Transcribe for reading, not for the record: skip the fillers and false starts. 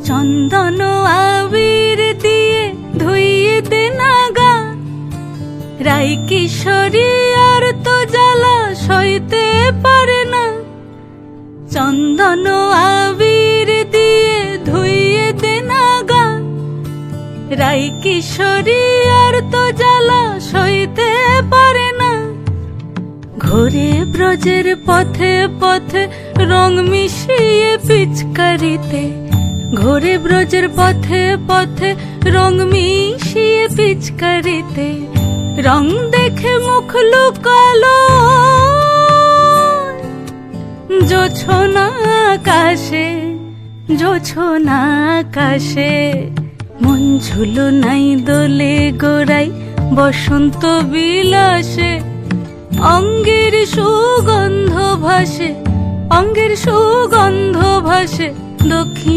চন্দন আবির দিয়ে ধুইয়ে দে না গা, রাই কিশোরী আর তো জ্বালা সইতে পারে না। চন্দন আবির দিয়ে ধুইয়ে দে না গা, রাই কিশোরী আর তো জ্বালা সইতে পারে না। ঘোরে ব্রজের পথে পথে রং মিশিয়ে পিচকারিতে, ঘোরে ব্রজের পথে পথে রং মিশিয়ে পিচকারিতে, রং দেখে মুখ লুকালো জোছনা আকাশে, জোছনা আকাশে। মন ঝুলো নাই দোলে গোড়াই বসন্ত বিলাসে, অঙ্গের সুগন্ধ ভাসে, অঙ্গের সুগন্ধ ভাসে দক্ষিণ